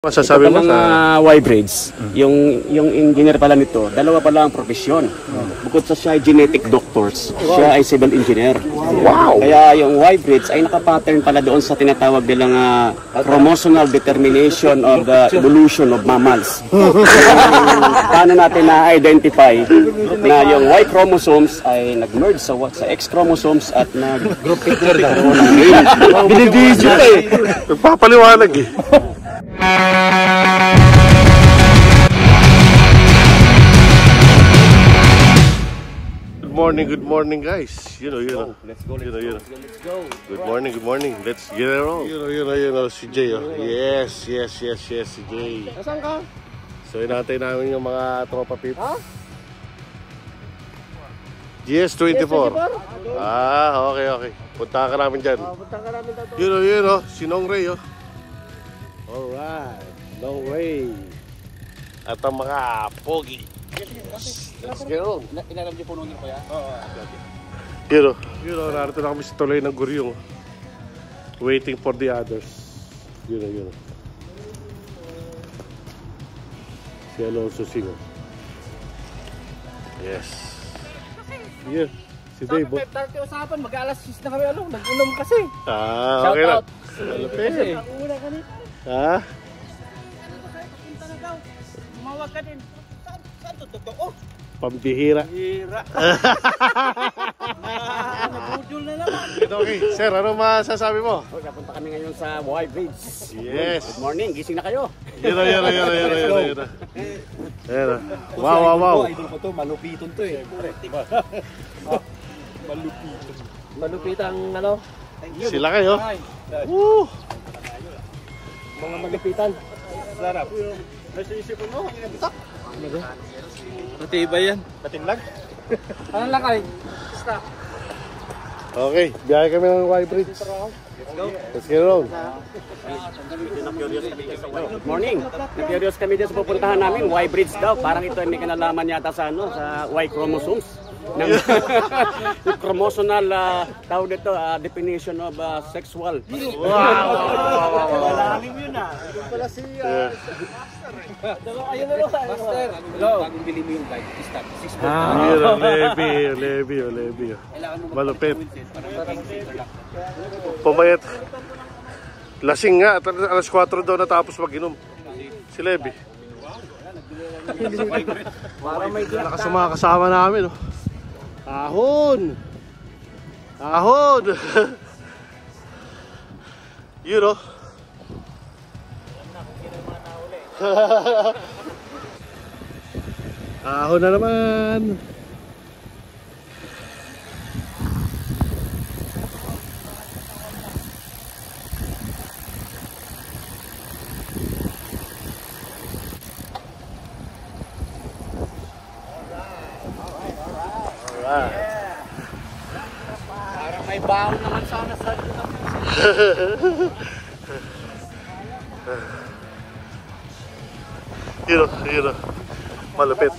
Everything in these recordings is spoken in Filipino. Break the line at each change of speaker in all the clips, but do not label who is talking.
Masasabi mo
sa Y-Braids, yung engineer pala nito, dalawa pala ang profesyon. Bukod sa siya ay genetic doctors, siya ay civil engineer.
Wow!
Kaya yung Y-Braids ay nakapattern pala doon sa tinatawag nilang chromosomal determination of the evolution of mammals. Paano natin na-identify na yung Y chromosomes ay nag-merge sa X chromosomes at nag-group picture ng male.
Binibidyo ka eh! Nagpapaliwanag eh! Good morning guys.
Let's go.
Good morning. Let's get it on. Si Jay. Yes, si Jay.
Nasaan ka?
So inantay namin yung mga tropa pips. GS24. Okay. Punta ka namin dyan.
Punta ka namin dito.
Yun, si Nong Ray.
Alright, no way.
At ang mga pogi. Let's get on.
Inalam niyo puno niyo ko yan?
Yun, narito na kami sa tuloy ng Guryong. Waiting for the others. Yun. Si Alonso Singo. Yes. Yeah. Si Dave.
Sabi 5:30 usapan, mag-alas 6 na kami nag-unom kasi.
Okay lang. Malapit.
Una ka nito.
Ha?
Tumawag ka din. Saan to totoo?
Pambihira.
Nabudol na naman.
Okay, sir, ano masasabi mo?
Napunta kami ngayon sa Y-Braids.
Yes.
Good morning, gising na kayo.
Yun. Wow.
Idol ko to, malupiton to eh. Malupitang ano?
Sila kayo. Woo!
Mga malupitan.
Sarap. Nasa isipin mo, ang inabitak.
Matibay yan.
Matinlag.
Ano lang kayo? Stop.
Okay, biyahe kami ng Y-Braids. Let's get it on.
Good morning. Na-curious kami dyan sa pupuntahan namin. Y-Braids daw. Parang ito ay may kinalaman yata sa Y chromosomes. Yung chromosomal tawag dito, definition of sexual.
Wow.
Alam yun Ito pala si ayun na Master. Hello. Bagong bili mo yung bike. Stop. 6
Levi. Malupit. Pumayat. Lasing nga. Alas 4 daw natapos mag-inom. Si Levi.
para may
Nakasama namin. Ahon. Yun Ahon na naman.
Parang may baon naman sana sa
Yun. Malupit.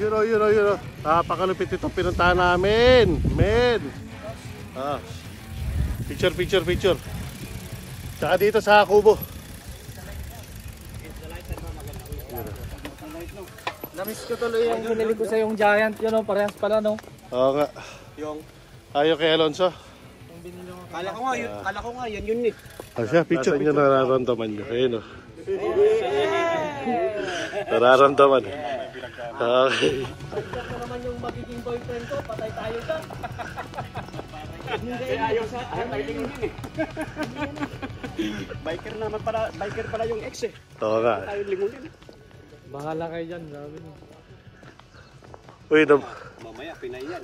Yun. Napakalupit itong pinuntahan namin. Men. Picture. Tsaka dito sa Kubo.
Namiss ko tuloy yung hinili ko sa yung giant. Yun parehas pala
Oo nga. Ayaw kay Alonso.
Kala ko nga yun eh.
Siya, picture niyo nararamdaman niyo. Ayun Nararamdaman. Okay.
Ito naman yung magiging boyfriend ko, patay tayo dyan. Hindi ayaw sa tayo tingin eh. Biker pala yung ex eh.
Oo nga.
Tayo lingunin eh.
Bahala kayo dyan, sabi mo.
Uy,
Mamaya pinay yan.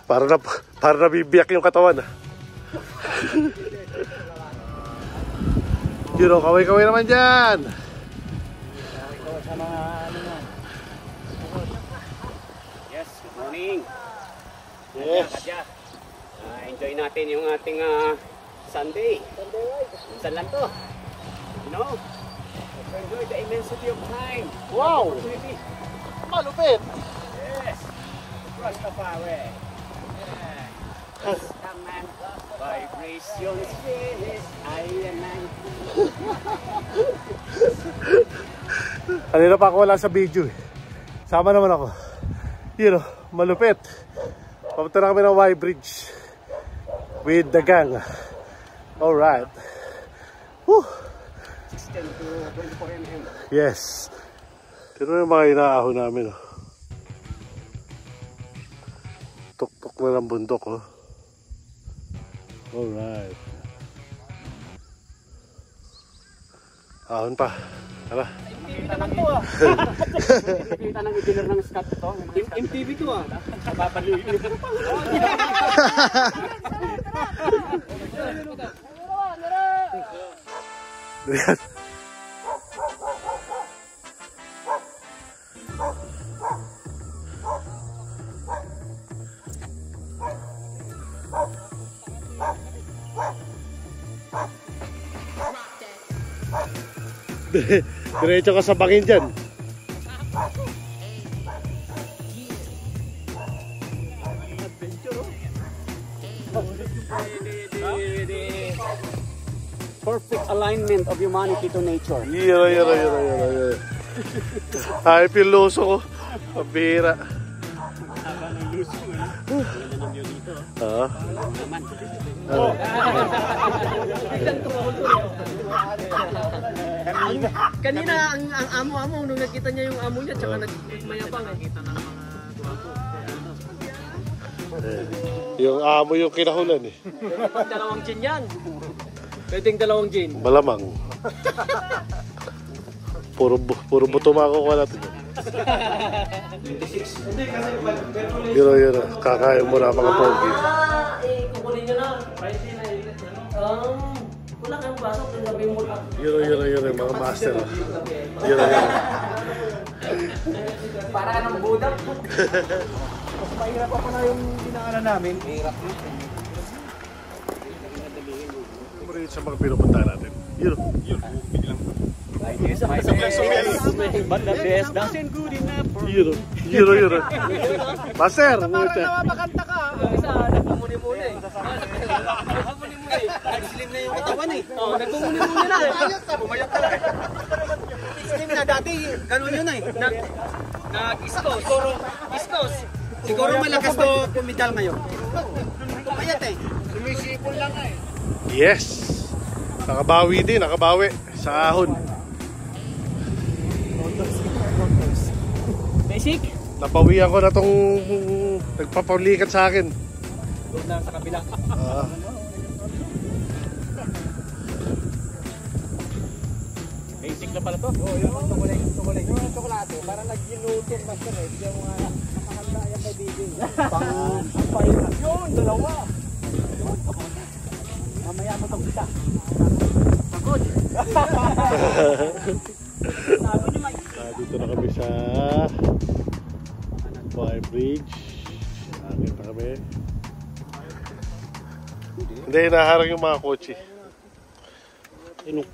para nabibiyak yung katawan. Yun kaway naman dyan.
Sa mga Yes, good morning.
Yes.
Enjoy natin yung ating Sunday. Minsan lang to. Enjoy the immensity of time.
Wow! Malupit!
Yes! Rastafari. Yes. Come man. Vibrations finish, I am
Kanina pa ako wala sa video eh. Sama naman ako. Yun o, malupit. Papunta na kami ng Y Bridge with the gang. Alright. Woo!
16 to 24 mm.
Yes. Ito yung mga inaahon namin oh. Tuktok na ng bundok oh. Alright. Ahon pa. Tara.
Kita lang to ah. Kita ng engineer ng SCAT to. MTV to ah. Babalikin ko pa.
Diretso ka sa bangin dyan.
Perfect alignment of humanity to nature.
Yira. Ay, piloso ko. Pabira.
Kanina ang amo-amo nung nakita niya yung amo niya tsaka nagmayabang nakita ng mga gwapo.
Yung amo yung kinahulan eh.
Dalawang gin yan. Pwedeng dalawang gin.
Malamang. Puro buto makukuha natin. Yun. Kakain mo na mga pogi.
Kukunin nyo na. Wala kang pasok.
Yun, mga master. Yun.
Para ka ng budak.
Mas mahirap pa pala yung dinaanan namin. Hirap yun.
Kumariin sa mga pinupunta natin. Yun. Biglang.
Bangladesh doesn't good enough for
Yun. Master!
Parang nawapakanta ka. Isa, nagmumuni-muni eh. Nag-slim na yung katawan eh. Nagmumuni-muni na. Pumayat ka lang. Slim na dati, ganun yun eh. Nag-iskos. Siguro malakas to pumidal ngayon. Pumayat eh. Sumisipon lang eh.
Yes! Nakabawi sa ahon.
Basic?
Napawian ko na tong nagpapaulikat sa akin.
Doon lang sa kabila.
basic na pala to.
Oo, yung tukulay. Yung tsokolate, parang nag-ginutong master eh. Hindi yung mga nakahanda yan kay Bibi. Pang-pilot yun, dalawa. Mamaya mo itong isa. Pagod.
Dito na kami sa Y Bridge. Akit na kami. Hindi, naharang yung mga kotse.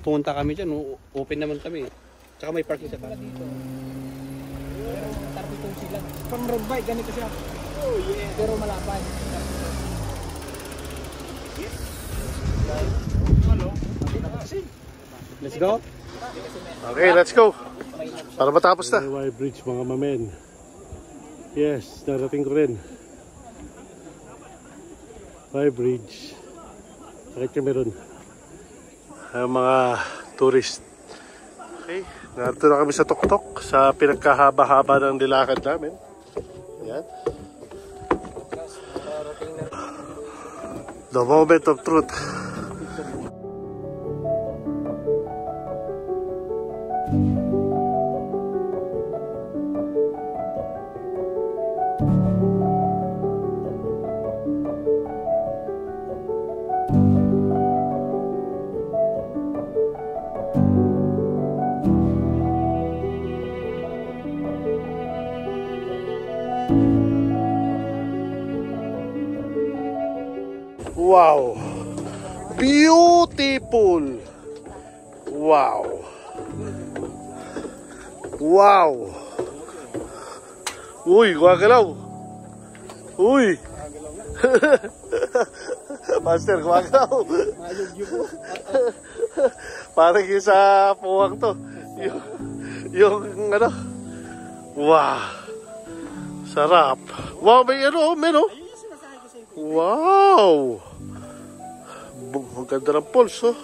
Pumunta kami dyan, open naman kami. Tsaka may parking sa para dito.
Tarpitong sila. Pang road bike, ganito siya. Oh yeah. Pero malapad.
Let's go.
Okay, let's go. Para matapos na. Y Bridge mga mamen. Yes, narating ko rin. Y Bridge. Bakit kami ron? Ang mga tourist. Okay, narito na kami sa tuktok sa pinagkahaba-haba ng nilakad namin. Yan. The moment of truth. Wow! Beautiful! Wow! Wow! Uy, gumagalaw! Uy! Master, gumagalaw. Parang yung sa puwang to. Yung ano. Wow. Sarap. Wow, may ano, meno. Wow. Ang ganda ng pulse, oh.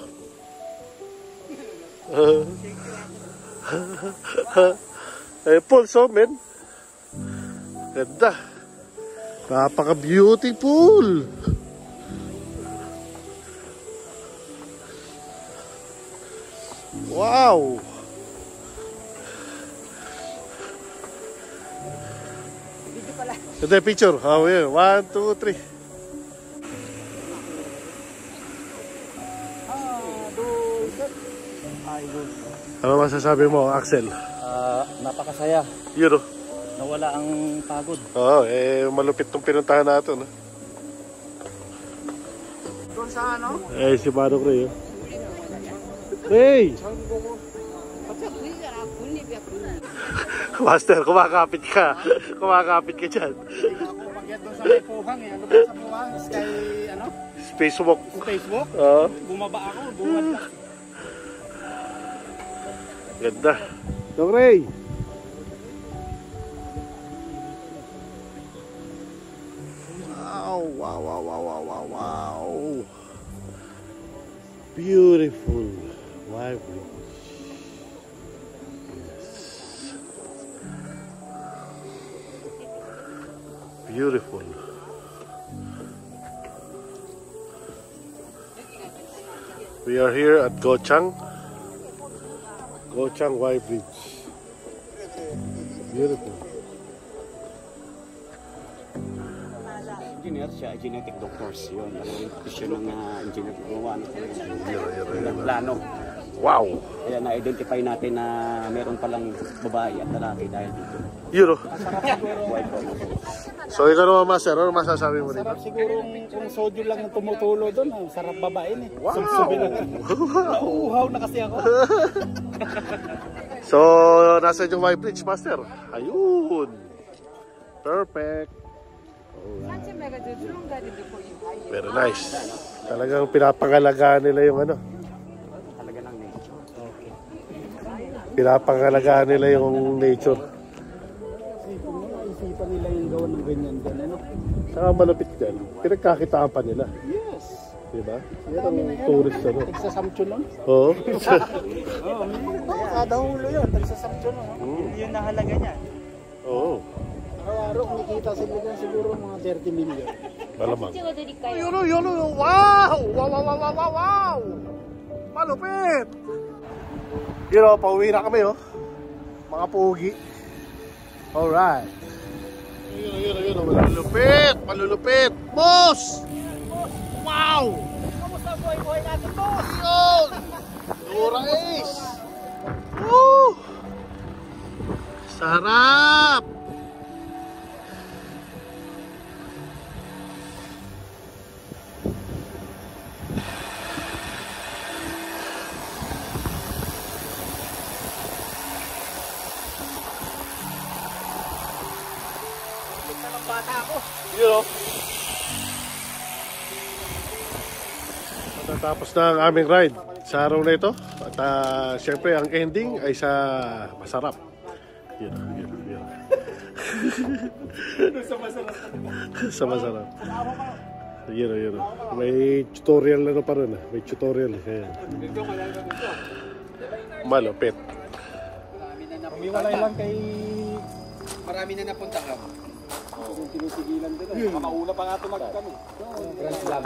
Pulse, oh, men. Ganda. Napaka-beautiful. Wow. Ito yung picture. Oh, yeah. 1, 2, 3. Ano masasabi mo, Axel?
Napakasaya.
Yun, oh.
Nawala ang pagod.
Oo, malupit tong pinuntahan natin, no?
Doon sa ano?
Si Manong Ray, oh. Ray! Master, kumakapit ka. Kumakapit ka dyan.
Ako pagyat doon sa may puhang eh. Ano ba sa puhang? Sky, ano?
Spacewalk.
Facebook?
Oo.
Bumaba ako, bumad lang.
Ganda. Manong Ray! Wow, wow, wow, wow, wow, wow. Beautiful. Vibrant. Yes. Beautiful. We are here at Gochang. Gochang Y Bridge. Beautiful.
Engineer siya, genetic doctors. Yun, yung profesyon ng engineer gumawa ng plano.
Wow!
Kaya na-identify natin na meron palang babae at lalaki dahil dito.
Yun, oh. So ikaw naman, Master, ano masasabi mo dito?
Sarap siguro kung sodio lang ang tumutulo doon. Sarap babain eh.
Wow!
Nauuhaw na kasi ako.
So, nasa yung Y Bridge, Master. Ayun! Perfect! Very nice. Talagang pinapangalagaan nila yung ano.
Talaga ng nature. Okay.
Pinapangalagaan nila yung nature.
Isipan nila yung gawa ng ganyan dyan. Ano?
Saka malapit dyan. Pinagkakitaan pa nila.
Yes.
Diba? Yan ang tourist ano.
Tagsasamcho nun?
Oo.
Kada hulo yun. Tagsasamcho nun. Yun na halaga niya.
Oo.
Araw-araw kumikita sila dyan siguro mga 30 million.
Malamang. Yun. Wow! Wow! Malupit! Yun o, pauwi na kami, oh. Mga pugi. Alright. Yun. Malulupit. Boss! Wow!
Kamusta buhay natin, boss?
Yun! Dura Ace! Woo! Sarap!
Bata ako.
Yun o. Matatapos na ang aming ride sa araw na ito. At syempre ang ending ay sa masarap. Yun. Sa masarap. Yun. May tutorial na pa rin. May tutorial. Malupit.
Umiwalay lang kay... Marami na napunta ka. Yung tinisigilan din. Makauna pa nga tumag kami. Grand Slam.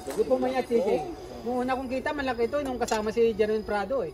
Hindi po may atsisig. Nung una kong kita, malaki ito nung kasama si Jerome Prado eh.